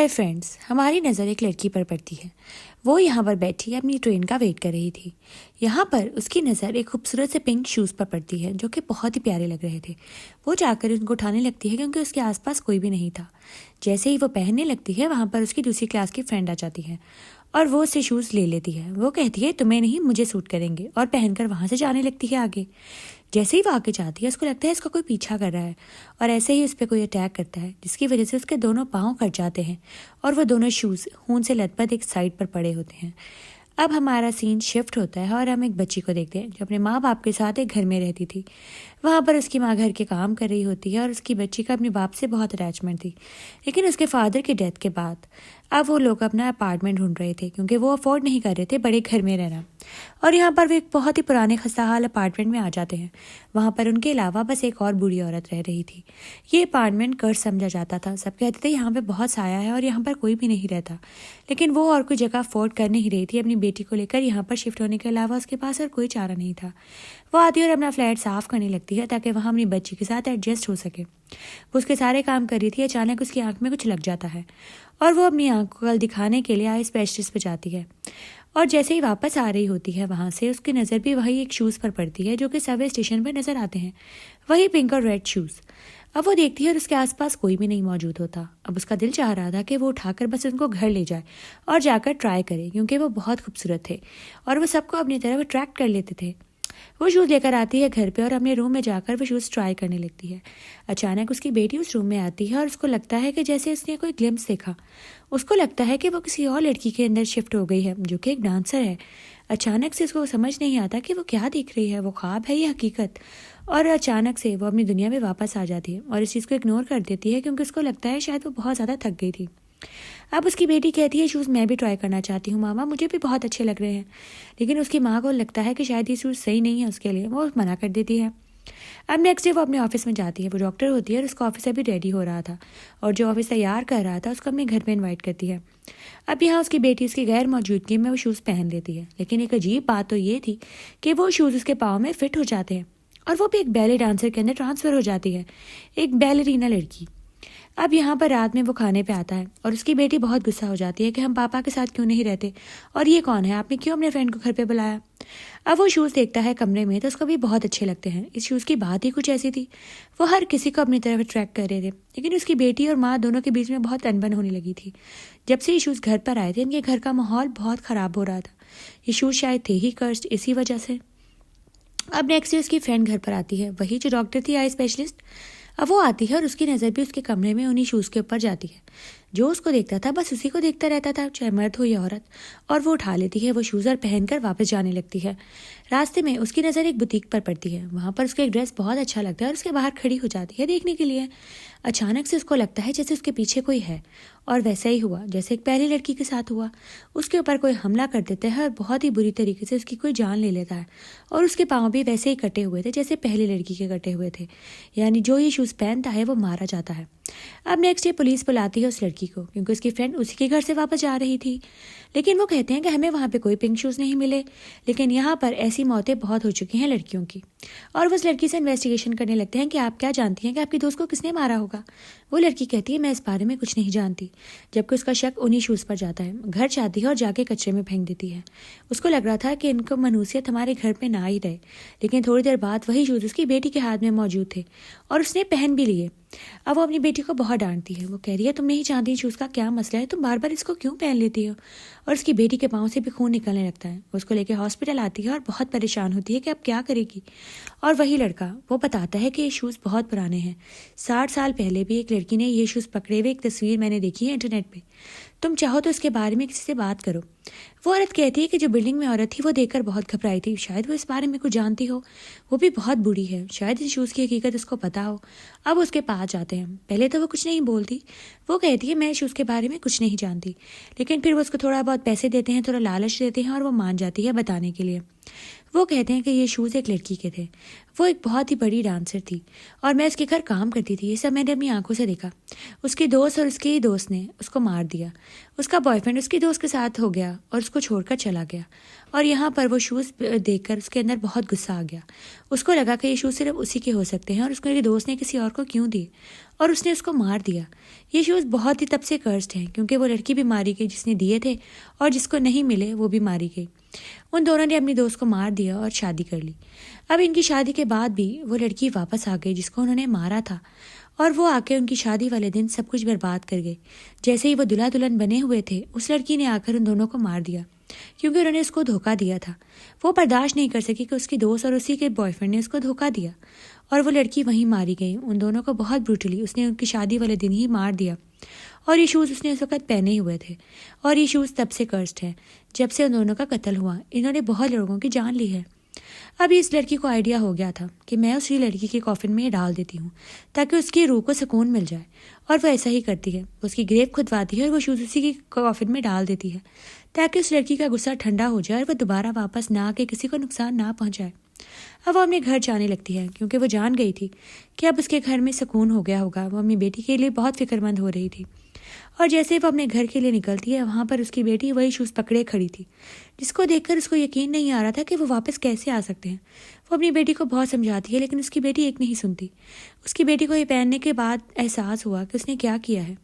ہائے friends, ہماری نظر ایک لڑکی پر پڑتی ہے۔ وہ یہاں پر بیٹھی اپنی ٹرین کا ویٹ کر رہی تھی۔ یہاں پر اس کی نظر ایک خوبصورت سے پنک شوز پر پڑتی ہے جو کہ بہت ہی پیارے لگ رہے تھے۔ وہ جا کر ان کو اٹھانے لگتی ہے کیونکہ اس کے آس پاس کوئی بھی نہیں تھا۔ جیسے ہی وہ پہننے لگتی ہے وہاں پر اس کی دوسری کلاس کی فرینڈ آ جاتی ہے اور وہ اس سے شوز لے لیتی ہے۔ وہ کہتی ہے تمہیں نہیں، مجھے سوٹ کریں گے، اور پہن کر وہاں سے جانے لگتی ہے آگے۔ جیسے ہی وہ آگے جاتی ہے اس کو لگتا ہے اس کا کوئی پیچھا کر رہا ہے، اور ایسے ہی اس پہ کوئی اٹیک کرتا ہے جس کی وجہ سے اس کے دونوں پاؤں کٹ جاتے ہیں اور وہ دونوں شوز خون سے لت پت ایک سائڈ پر پڑے ہوتے ہیں۔ اب ہمارا سین شفٹ ہوتا ہے اور ہم ایک بچی کو دیکھتے ہیں جو اپنے ماں باپ کے ساتھ ایک گھر میں رہتی تھی۔ وہاں پر اس کی ماں گھر کے کام کر رہی ہوتی ہے اور اس کی بچی کا اپنے باپ سے بہت اٹیچمنٹ تھی، لیکن اس کے فادر کی ڈیتھ کے بعد اب وہ لوگ اپنا اپارٹمنٹ ڈھونڈ رہے تھے کیونکہ وہ افورڈ نہیں کر رہے تھے بڑے گھر میں رہنا، اور یہاں پر وہ ایک بہت ہی پرانے خستہ حال اپارٹمنٹ میں آ جاتے ہیں۔ وہاں پر ان کے علاوہ بس ایک اور بوڑھی عورت رہ رہی تھی۔ یہ اپارٹمنٹ کرس سمجھا جاتا تھا، سب کہتے تھے یہاں پہ بہت سایہ ہے اور یہاں پر کوئی بھی نہیں رہتا، لیکن وہ اور کوئی جگہ افورڈ کر نہیں رہی تھی اپنی بیٹی کو لے کر یہاں پر شفٹ ہونے کے علاوہ اس کے پاس اور کوئی چارہ نہیں تھا۔ وہ آتی ہے اور اپنا فلیٹ صاف کرنے لگتی ہے تاکہ وہاں اپنی بچی کے ساتھ ایڈجسٹ ہو سکے۔ وہ اس کے سارے کام کر رہی تھی، اچانک اس کی آنکھ میں کچھ لگ جاتا ہے اور وہ اپنی آنکھ کو کل دکھانے کے لیے آئی اسپیشلسٹ پہ جاتی ہے، اور جیسے ہی واپس آ رہی ہوتی ہے وہاں سے اس کی نظر بھی وہی ایک شوز پر پڑتی ہے جو کہ سب وے اسٹیشن پہ نظر آتے ہیں، وہی پنک اور ریڈ شوز۔ اب وہ دیکھتی ہے اور اس کے آس پاس کوئی بھی نہیں موجود ہوتا۔ اب اس کا دل چاہ رہا تھا کہ وہ اٹھا کر بس ان کو گھر لے جائے اور جا کر ٹرائی کرے کیونکہ وہ بہت خوبصورت تھے اور وہ سب کو اپنی طرف اٹریکٹ کر لیتے تھے۔ وہ شوز لے کر آتی ہے گھر پہ اور اپنے روم میں جا کر وہ شوز ٹرائی کرنے لگتی ہے۔ اچانک اس کی بیٹی اس روم میں آتی ہے اور اس کو لگتا ہے کہ جیسے اس نے کوئی گلمس دیکھا۔ اس کو لگتا ہے کہ وہ کسی اور لڑکی کے اندر شفٹ ہو گئی ہے جو کہ ایک ڈانسر ہے۔ اچانک سے اس کو سمجھ نہیں آتا کہ وہ کیا دیکھ رہی ہے، وہ خواب ہے یا حقیقت، اور اچانک سے وہ اپنی دنیا میں واپس آ جاتی ہے اور اس چیز کو اگنور کر دیتی ہے کیونکہ اس کو لگتا ہے شاید وہ بہت زیادہ تھک گئی تھی۔ اب اس کی بیٹی کہتی ہے شوز میں بھی ٹرائی کرنا چاہتی ہوں ماما، مجھے بھی بہت اچھے لگ رہے ہیں، لیکن اس کی ماں کو لگتا ہے کہ شاید یہ شوز صحیح نہیں ہے اس کے لیے، وہ منع کر دیتی ہے۔ اب نیکسٹ ڈے وہ اپنے آفس میں جاتی ہے، وہ ڈاکٹر ہوتی ہے اور اس کا آفس ابھی ریڈی ہو رہا تھا اور جو آفس تیار کر رہا تھا اس کو اپنے گھر پہ انوائٹ کرتی ہے۔ اب یہاں اس کی بیٹی اس کی غیر موجودگی میں وہ شوز پہن لیتی ہے، لیکن ایک عجیب بات تو یہ تھی کہ وہ شوز اس کے پاؤں میں فٹ ہو جاتے ہیں اور وہ بھی ایک بیلے ڈانسر کے اندر ٹرانسفر ہو جاتی ہے، ایک بیلرینا لڑکی۔ اب یہاں پر رات میں وہ کھانے پہ آتا ہے اور اس کی بیٹی بہت غصہ ہو جاتی ہے کہ ہم پاپا کے ساتھ کیوں نہیں رہتے، اور یہ کون ہے، آپ نے کیوں اپنے فرینڈ کو گھر پہ بلایا۔ اب وہ شوز دیکھتا ہے کمرے میں تو اس کو بھی بہت اچھے لگتے ہیں۔ اس شوز کی بات ہی کچھ ایسی تھی، وہ ہر کسی کو اپنی طرف اٹریکٹ کر رہے تھے، لیکن اس کی بیٹی اور ماں دونوں کے بیچ میں بہت انبن ہونے لگی تھی۔ جب سے یہ شوز گھر پر آئے تھے ان کے گھر کا ماحول بہت خراب ہو رہا تھا۔ یہ شوز شاید تھے ہی کرسڈ اسی وجہ سے۔ اب نیکسٹ ڈے اس کی فرینڈ گھر پر آتی ہے، وہی جو ڈاکٹر تھی آئی اسپیشلسٹ۔ اب وہ آتی ہے اور اس کی نظر بھی اس کے کمرے میں انہی شوز کے اوپر جاتی ہے۔ جو اس کو دیکھتا تھا بس اسی کو دیکھتا رہتا تھا، چاہے مرد ہو یا عورت، اور وہ اٹھا لیتی ہے وہ شوز اور پہن کر واپس جانے لگتی ہے۔ راستے میں اس کی نظر ایک بوتیک پر پڑتی ہے، وہاں پر اس کو ایک ڈریس بہت اچھا لگتا ہے اور اس کے باہر کھڑی ہو جاتی ہے دیکھنے کے لیے۔ اچانک سے اس کو لگتا ہے جیسے اس کے پیچھے کوئی ہے، اور ویسا ہی ہوا جیسے ایک پہلی لڑکی کے ساتھ ہوا۔ اس کے اوپر کوئی حملہ کر دیتا ہے اور بہت ہی بری طریقے سے اس کی کوئی جان لے لیتا ہے، اور اس کے پاؤں بھی ویسے ہی کٹے ہوئے تھے جیسے پہلی لڑکی کے کٹے ہوئے تھے، یعنی جو یہ شوز پہنتا ہے وہ مارا جاتا ہے۔ اب نیکسٹ ڈے پولیس بلاتی ہے اس لڑکی کو کیونکہ اس کی فرینڈ اسی کے گھر سے واپس جا رہی تھی، لیکن وہ کہتے ہیں کہ ہمیں وہاں پہ کوئی پنک شوز نہیں ملے، لیکن یہاں پر ایسی موتیں بہت ہو چکی ہیں لڑکیوں کی، اور وہ اس لڑکی سے انویسٹیگیشن کرنے لگتے ہیں کہ آپ کیا جانتی ہیں کہ آپ کی دوست کو کس نے مارا ہوگا۔ وہ لڑکی کہتی ہے میں اس بارے میں کچھ نہیں جانتی، جبکہ اس کا شک انہی شوز پر جاتا ہے۔ گھر جاتی ہے اور جا کے کچرے میں پھینک دیتی ہے۔ اس کو لگ رہا تھا کہ ان کو منوسیت ہمارے گھر پہ نہ ہی رہے، لیکن تھوڑی دیر بعد وہی شوز اس کی بیٹی کے ہاتھ میں موجود تھے اور اس نے پہن بھی لیے۔ اب وہ اپنی بیٹی کو بہت ڈانٹتی ہے، وہ کہہ رہی ہے تم نہیں جانتی شوز کا کیا مسئلہ ہے، تم بار بار اس کو کیوں پہن لیتی ہو، اور اس کی بیٹی کے پاؤں سے بھی خون نکلنے لگتا ہے۔ وہ اس کو لے کے ہاسپٹل آتی ہے اور بہت پریشان ہوتی ہے کہ اب کیا کرے گی، اور وہی لڑکا وہ بتاتا ہے کہ یہ شوز بہت پرانے ہیں، 60 سال پہلے بھی ایک لڑکی نے یہ شوز پکڑے ہوئے ایک تصویر میں نے دیکھی ہے انٹرنیٹ پہ، تم چاہو تو اس کے بارے میں کسی سے بات کرو۔ وہ عورت کہتی ہے کہ جو بلڈنگ میں عورت تھی وہ دیکھ کر بہت گھبرائی تھی، شاید وہ اس بارے میں کچھ جانتی ہو، وہ بھی بہت بوڑھی ہے، شاید اس شوز کی حقیقت اس کو پتا ہو۔ اب اس کے پاس جاتے ہیں، پہلے تو وہ کچھ نہیں بولتی، وہ کہتی ہے میں شوز کے بارے میں کچھ نہیں جانتی، لیکن پھر وہ اس کو تھوڑا بہت پیسے دیتے ہیں، تھوڑا لالچ دیتے ہیں اور وہ مان جاتی ہے بتانے کے لیے۔ وہ کہتے ہیں کہ یہ شوز ایک لڑکی کے تھے. وہ ایک بہت ہی بڑی ڈانسر تھی اور میں اس کے گھر کام کرتی تھی. یہ سب میں نے اپنی آنکھوں سے دیکھا. اس کے دوست اور اس کے ہی دوست نے اس کو مار دیا. اس کا بوائے فرینڈ اس کے دوست کے ساتھ ہو گیا اور اس کو چھوڑ کر چلا گیا. اور یہاں پر وہ شوز دیکھ کر اس کے اندر بہت غصہ آ گیا. اس کو لگا کہ یہ شوز صرف اسی کے ہو سکتے ہیں اور اس کے دوست نے کسی اور کو کیوں دیے اور اس نے اس کو مار دیا. یہ شوز بہت ہی تب سے کرسڈ ہیں کیونکہ وہ لڑکی بھی ماری گئی جس نے دیے تھے اور جس کو نہیں ملے وہ بھی ماری گئی. ان دونوں نے اپنی دوست کو مار دیا اور شادی کر لی. اب ان کی شادی کے بعد بھی وہ لڑکی واپس آ گئی جس کو انہوں نے مارا تھا اور وہ آ کے ان کی شادی والے دن سب کچھ برباد کر گئے. جیسے ہی وہ دلہا دلہن بنے ہوئے تھے اس لڑکی نے آ کر ان دونوں کو مار دیا کیونکہ انہوں نے اس کو دھوکہ دیا تھا. وہ برداشت نہیں کر سکی کہ اس کی دوست اور اسی کے بوائے فرینڈ نے اس کو دھوکہ دیا اور وہ لڑکی وہیں ماری گئی. ان دونوں کو بہت بروٹلی اس نے ان کی شادی والے دن ہی مار دیا اور یہ شوز اس نے اس وقت پہنے ہوئے تھے اور یہ شوز تب سے کرسڈ ہیں جب سے ان دونوں کا قتل ہوا. انہوں نے بہت لوگوں کی جان لی ہے. اب اس لڑکی کو آئیڈیا ہو گیا تھا کہ میں اسی لڑکی کے کافن میں ڈال دیتی ہوں تاکہ اس کی روح کو سکون مل جائے اور وہ ایسا ہی کرتی ہے. وہ اس کی گریو کھدواتی ہے اور وہ شوز اسی کے کافن میں ڈال دیتی ہے تاکہ اس لڑکی کا غصہ ٹھنڈا ہو جائے اور وہ دوبارہ واپس نہ آ کے کسی کو نقصان نہ پہنچائے. اب وہ اپنے گھر جانے لگتی ہے کیونکہ وہ جان گئی تھی کہ اب اس کے گھر میں سکون ہو گیا ہوگا. وہ اپنی بیٹی کے لیے بہت فکر مند ہو رہی تھی اور جیسے وہ اپنے گھر کے لیے نکلتی ہے وہاں پر اس کی بیٹی وہی شوز پکڑے کھڑی تھی جس کو دیکھ کر اس کو یقین نہیں آ رہا تھا کہ وہ واپس کیسے آ سکتے ہیں. وہ اپنی بیٹی کو بہت سمجھاتی ہے لیکن اس کی بیٹی ایک نہیں سنتی. اس کی بیٹی کو یہ پہننے کے بعد احساس ہوا کہ اس نے کیا کیا ہے.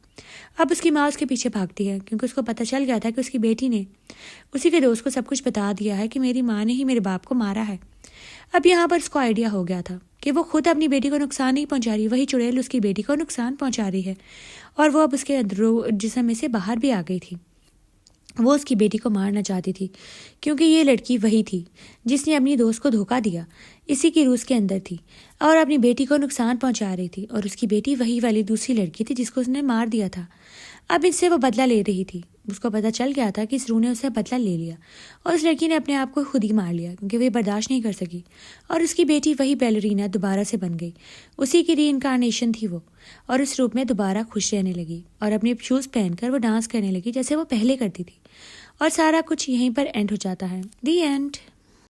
اب اس کی ماں اس کے پیچھے بھاگتی ہے کیونکہ اس کو پتہ چل گیا تھا کہ اس کی بیٹی نے اسی کے دوست کو سب کچھ بتا دیا ہے کہ میری ماں نے ہی میرے باپ کو مارا ہے. اب یہاں پر اس کو آئیڈیا ہو گیا تھا کہ وہ خود اپنی بیٹی کو نقصان نہیں پہنچا رہی, وہی چڑیل اس کی بیٹی کو نقصان پہنچا رہی ہے اور وہ اب اس کے جسم میں سے باہر بھی آ گئی تھی. وہ اس کی بیٹی کو مارنا چاہتی تھی کیونکہ یہ لڑکی وہی تھی جس نے اپنی دوست کو دھوکہ دیا, اسی کی روح کے اندر تھی اور اپنی بیٹی کو نقصان پہنچا رہی تھی اور اس کی بیٹی وہی والی دوسری لڑکی تھی جس کو اس نے مار دیا تھا. اب اس سے وہ بدلہ لے رہی تھی. اس کو پتہ چل گیا تھا کہ اس روح نے اسے بدلہ لے لیا اور اس لڑکی نے اپنے آپ کو خود ہی مار لیا کیونکہ وہ برداشت نہیں کر سکی اور اس کی بیٹی وہی بیلرینا دوبارہ سے بن گئی. اسی کی ری انکارنیشن تھی وہ اور اس روپ میں دوبارہ خوش رہنے لگی اور اپنے شوز پہن کر وہ ڈانس کرنے لگی جیسے وہ پہلے کرتی تھی اور سارا کچھ یہیں پر اینڈ ہو جاتا ہے. The end.